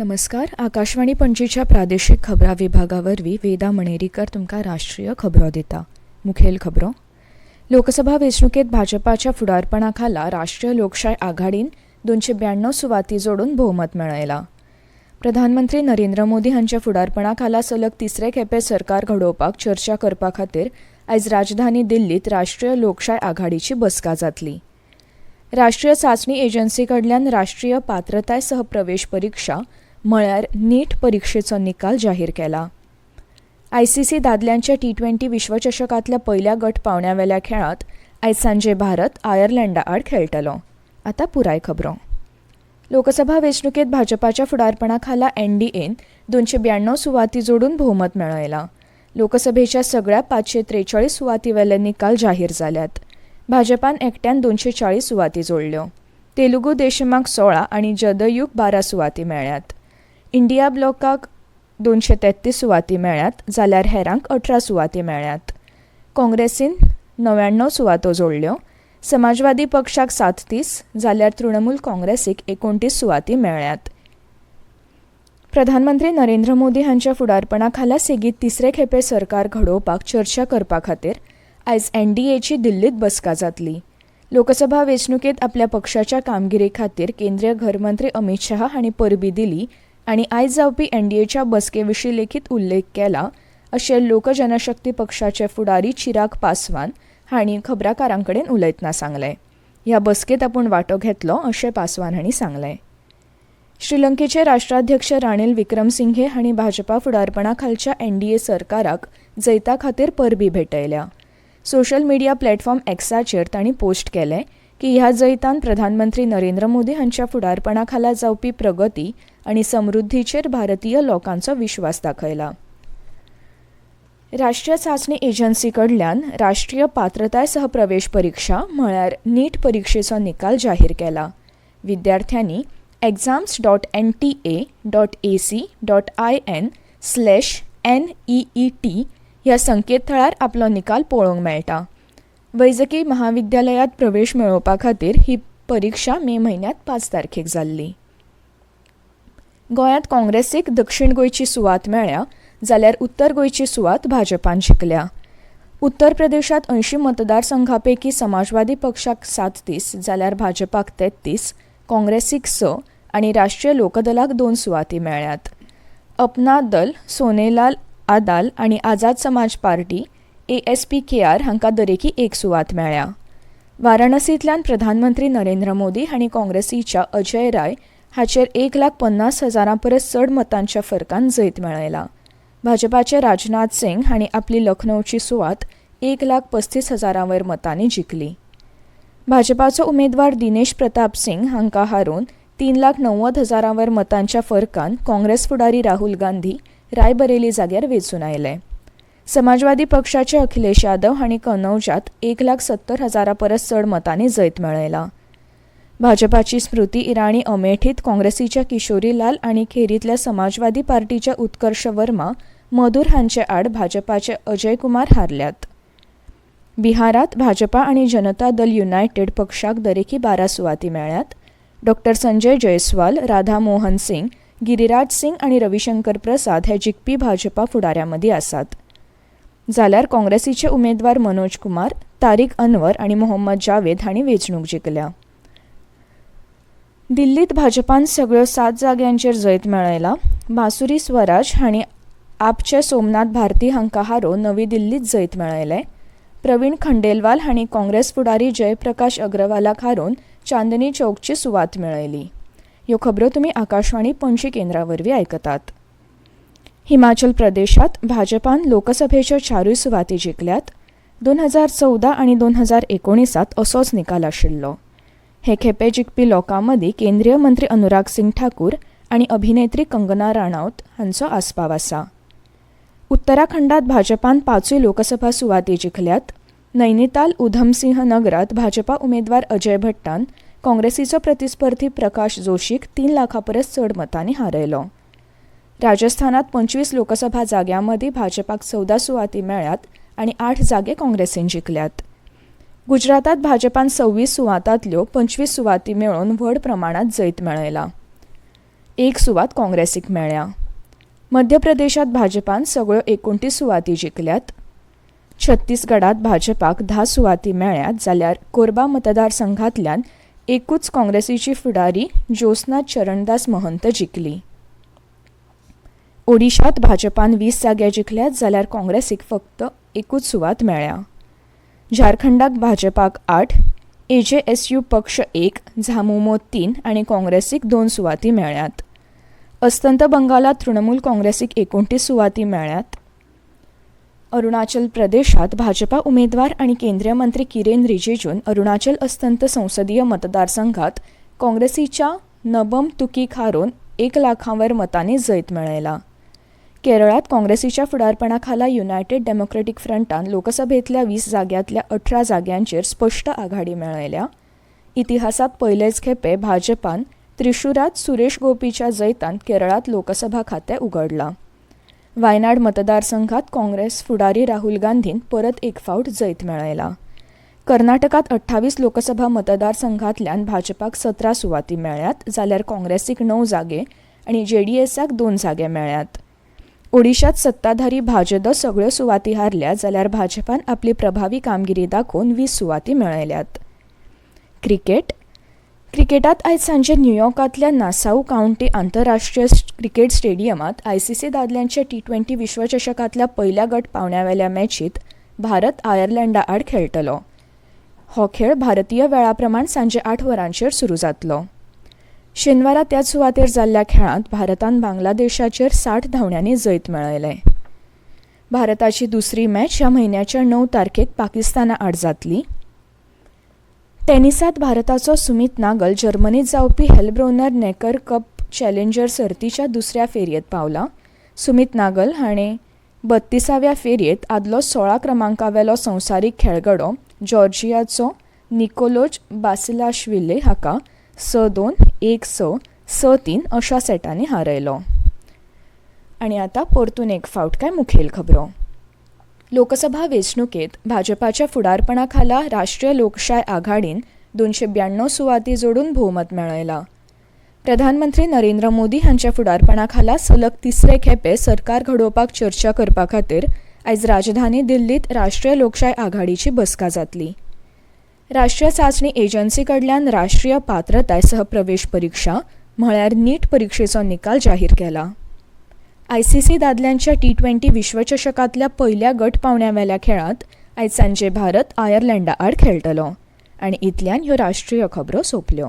नमस्कार. आकाशवाणी पणजीच्या प्रादेशिक खबरां विभागावरवीं वेदा मणेरीकर तुमकां राष्ट्रीय खबरो दिता. मुखेल खबरो. लोकसभा वेंचणुकेत भाजपाच्या फुडारपणा खाला राष्ट्रीय लोकशाय आघाडीन 292 सुवाती जोडून भोवमत मेळयलां. प्रधानमंत्री नरेंद्र मोदी हांच्या फुडारपणा खाला सलग तिसरे खेपे सरकार घडोवपाक चर्चा करपा खातीर आयज राजधानी दिल्लीत राष्ट्रीय लोकशाय आघाडीची बसका जातली. राष्ट्रीय चांचणी एजन्सी कडल्यान राष्ट्रीय पात्रताय सह प्रवेश परीक्षा म्हळ्यार नीट परीक्षेचो निकाल जाहीर केला. आयसीसी दादल्यांच्या T20 विश्वचषकांतल्या पयल्या गट पावंड्यावेल्या खेळांत आयज सांजे भारत आयर्लंडा आड खेळटलो. आतां पुराय खबरो. लोकसभा वेंचणुकेत भाजपाच्या फुडारपणा खाला एनडीएन 292 सुवाती जोडून भोवमत मेळयलां. लोकसभेच्या सगळ्या 543 सुवातीवेले निकाल जाहीर जाल्यात. भाजपान एकट्यान 240 सुवाती जोडल्यो. तेलुगू देशमाक 16 आनी जदयूक 12 सुवाती मेळ्ळ्यात. इंडिया ब्लॉकाक 233 सुवाती मेळ्ळ्यात जाल्यार हेरांक 18 सुवाती मेळ्ळ्यात. काँग्रेसीन 99 सुवातो जोडल्यो. समाजवादी पक्षाक 37 जाल्यार तृणमूल काँग्रेसीक 29 सुवाती मेळ्ळ्यात. प्रधानमंत्री नरेंद्र मोदी हांच्या फुडारपणा खाला सेगीत तिसरे खेपे सरकार घडोवपाक चर्चा करपा खातीर आयज एनडीएची दिल्लीत बसका जातली. लोकसभा वेंचणुकेत आपल्या पक्षाच्या कामगिरी खातीर केंद्रीय घरमंत्री अमित शाह हांणी परबी दिली आनी आयज जावपी एनडीएच्या बसके विशीं लेखीत उल्लेख केला अशें लोक जनशक्ती पक्षाचे फुडारी चिराग पासवान हांणी खबराकारां कडेन उलयतना सांगलें. ह्या बसकेत आपूण वांटो घेतलो अशें पासवान हांणी सांगलें. श्रीलंकेचे राष्ट्राध्यक्ष रानिल विक्रमसिंघे हांणी भाजपा फुडारपणा खालच्या एनडीए सरकाराक जैता खातीर परबी भेटयल्या. सोशल मिडिया प्लॅटफॉर्म एक्साचेर तांणी पोस्ट केलें की ह्या जैतान प्रधानमंत्री नरेंद्र मोदी हांच्या फुडारपणा खाला जावपी प्रगती आनी समृद्धीचेर भारतीय लोकांचो विश्वास दाखयला. राष्ट्रीय चांचणी एजन्सी कडल्यान राष्ट्रीय पात्रताय सह प्रवेश परीक्षा म्हळ्यार नीट परीक्षेचो निकाल जाहीर केला. विद्यार्थ्यांनी exams.nta.ac.in/NEET ह्या संकेतथळार आपलो निकाल पळोवंक मेळटा. वैजकी महाविद्यालयांत प्रवेश मेळोवपा खातीर ही परीक्षा मे म्हयन्यांत 5 तारखेक जाल्ली. गोंयांत काँग्रेसीक दक्षिण गोंयची सुवात मेळ्ळ्या जाल्यार उत्तर गोंयची सुवात भाजपान जिखल्या. उत्तर प्रदेशांत 80 मतदारसंघांपैकी समाजवादी पक्षाक 37 जाल्यार भाजपाक 33, काँग्रेसीक 6 आनी राष्ट्रीय लोकदलाक 2 सुवाती मेळ्ळ्यात. अपना दल, सोनेलाल आदाल आनी आझाद समाज पार्टी ASPKR हांकां दरेकी 1 सुवात मेळ्ळ्या. वाराणसींतल्यान प्रधानमंत्री नरेंद्र मोदी हांणी काँग्रेसीच्या अजय राय हाचेर 1,50,000 परस चड मतांच्या फरकान जैत मेळयला. भाजपाचे राजनाथ सिंग हांणी आपली लखनौची सुवात 1,35,000 वयर मतांनी जिखली. भाजपाचो उमेदवार दिनेश प्रताप सिंग हांकां हारोवन 3,90,000 वयर मतांच्या फरकान काँग्रेस फुडारी राहुल गांधी रायबरेली जाग्यार वेंचून आयले. समाजवादी पक्षाचे अखिलेश यादव हांणी कनौजात 1,70,000 परस चड मतांनी जैत मेळयला. भाजपाची स्मृती इराणी अमेठीत काँग्रेसीच्या किशोरी लाल आनी खेरीतल्या समाजवादी पार्टीच्या उत्कर्ष वर्मा मधुर हांचे आड भाजपाचे अजय कुमार हारल्यात. बिहारात भाजपा आनी जनता दल युनायटेड पक्षाक दरेकी 12 सुवाती मेळ्ळ्यात. डॉ. संजय जयस्वाल, राधा मोहन सिंग, गिरिराज सिंग आनी रविशंकर प्रसाद हे जिखपी भाजपा फुडाऱ्यां आसात. जाल्यार काँग्रेसीचे उमेदवार मनोज कुमार, तारीक अनवर आनी मोहम्मद जावेद हांणी वेंचणूक जिखल्या. दिल्लीत भाजपान सगळ्यो 7 जाग्यांचेर जैत मेळयला. बासुरी स्वराज हांणी आपचे सोमनाथ भारती हांकां हारोवन नवी दिल्लीत जैत मेळयलें. प्रवीण खंडेलवाल हांणी काँग्रेस फुडारी जयप्रकाश अग्रवालाक हारोवन चांदनी चौकची सुवात मेळयली. ह्यो खबरो तुमी आकाशवाणी पणजी केंद्रावरवीं आयकतात. हिमाचल प्रदेशात भाजपान लोकसभेच्यो 4 सुवाती जिखल्यात. 2014 आनी 2019 असोच निकाल आशिल्लो. हे खेपे जिखपी लोकां मदीं केंद्रीय मंत्री अनुराग सिंग ठाकूर आनी अभिनेत्री कंगना राणावत हांचो आस्पाव आसा. उत्तराखंडात भाजपान 5 लोकसभा सुवाती जिखल्यात. नैनिताल उधमसिंह नगरात भाजपा उमेदवार अजय भट्टान काँग्रेसीचो प्रतिस्पर्धी प्रकाश जोशीक 3 लाखां परस चड मतांनी हारयलो. राजस्थानात 25 लोकसभा जाग्यांमदीं भाजपाक 14 सुवाती मेळ्ळ्यात आनी 8 जागे काँग्रेसीन जिखल्यात. गुजरातात भाजपान 26 सुवातांतल्यो 25 सुवाती मेळोवन व्हड प्रमाणात जैत मेळयला. एक सुवात काँग्रेसीक मेळ्ळ्या. मध्य प्रदेशात भाजपान सगळ्यो 29 सुवाती जिखल्यात. छत्तीसगडात भाजपाक 10 सुवाती मेळ्ळ्यात, जाल्यार कोरबा मतदारसंघांतल्यान एकूच काँग्रेसीची फुडारी ज्योत्स्ना चरणदास महंत जिखली. ओडिशात भाजपान 20 जागे जिखल्यात, जाल्यार काँग्रेसीक फक्त एकूच सुवात मेळ्ळ्या. झारखंडाक भाजपाक 8, AJSU पक्ष 1, झामुमो 3 आणि काँग्रेसीक 2 सुवाती मेळ्ळ्यात. अस्तंत बंगालात तृणमूल काँग्रेसीक 29 सुवाती मेळ्ळ्यात. अरुणाचल प्रदेशात भाजपा उमेदवार आणि केंद्रीय मंत्री किरेन रिजिजून अरुणाचल अस्तंत संसदीय मतदारसंघात काँग्रेसीच्या नबम तुकीक हारोवन 1 लाखांवर मतांनी जैत मेळयला. केरळात काँग्रेसीच्या फुडारपणाखाला युनायटेड डेमोक्रेटिक फ्रंटान लोकसभेतल्या 20 जाग्यांतल्या 18 जाग्यांचेर स्पश्ट आघाडी मेळयल्या. इतिहासात पयलेच खेपे भाजपान त्रिशुरात सुरेश गोपीच्या जैतान केरळात लोकसभा खातें उगडलां. वायनाड मतदारसंघात काँग्रेस फुडारी राहुल गांधीन परत एक फावट जैत मेळयला. कर्नाटकात 28 लोकसभा मतदारसंघांतल्यान भाजपाक 17 सुवाती मेळ्ळ्यात, जाल्यार काँग्रेसीक 9 जागे आणि JDSक 2 जागे मेळ्ळ्यात. ओडिशात सत्ताधारी भाजद सगळ्यो सुवाती हारल्या, जाल्यार भाजपान आपली प्रभावी कामगिरी दाखोवन 20 सुवाती मेळयल्यात. क्रिकेटात आयज सांजे न्यूयॉर्कांतल्या नासाऊ काउंटी आंतरराष्ट्रीय क्रिकेट स्टेडियमात ICC दादल्यांच्या T20 विश्वचषकांतल्या पयल्या गट पावंड्यावेल्या मॅचीत भारत आयर्लंडा आड खेळटलो. हो खेळ भारतीय वेळाप्रमाण सांजे 8 वरांचेर सुरू जातलो. शेनवारा त्याच सुवातेर जाल्ल्या खेळांत भारतान बांगलादेशाचेर 60 धांवड्यांनी जैत मेळयलें. भारताची दुसरी मॅच ह्या म्हयन्याच्या 9 तारखेक पाकिस्ताना आड जातली. टेनिसांत भारताचो सुमीत नागल जर्मनीत जावपी हेलब्रोनर नेकर कप चॅलेंजर सर्तीच्या दुसऱ्या फेरयेत पावला. सुमीत नागल हाणें 32व्या फेरयेत आदलो 16 क्रमांकावेलो संवसारीक खेळगडो जॉर्जियाचो निकोलोज बासिलाश्विली हाका 6-2, 1-6, 6-3 अशा सेटांनी हारयलो. आनी आतां परतून एक फावट काय मुखेल खबरो. लोकसभा वेंचणुकेत भाजपाच्या फुडारपणाखाला राष्ट्रीय लोकशाय आघाडीन 292 सुवाती जोडून भोवमत मेळयला. प्रधानमंत्री नरेंद्र मोदी हांच्या फुडारपणाखाला सलग तिसरे खेपे सरकार घडोवपाक चर्चा करपा खातीर आयज राजधानी दिल्लीत राष्ट्रीय लोकशाय आघाडीची बसका जातली. राष्ट्रीय चांचणी एजन्सी कडल्यान राष्ट्रीय पात्रताय सह प्रवेश परीक्षा म्हळ्यार नीट परीक्षेचो निकाल जाहीर केला. ICC दादल्यांच्या T20 विश्वचषकांतल्या पयल्या गट पावंड्यावेल्या खेळांत आयज सांजे भारत आयर्लंडा आड खेळटलो. आनी इतल्यान ह्यो राष्ट्रीय खबरो सोंपल्यो.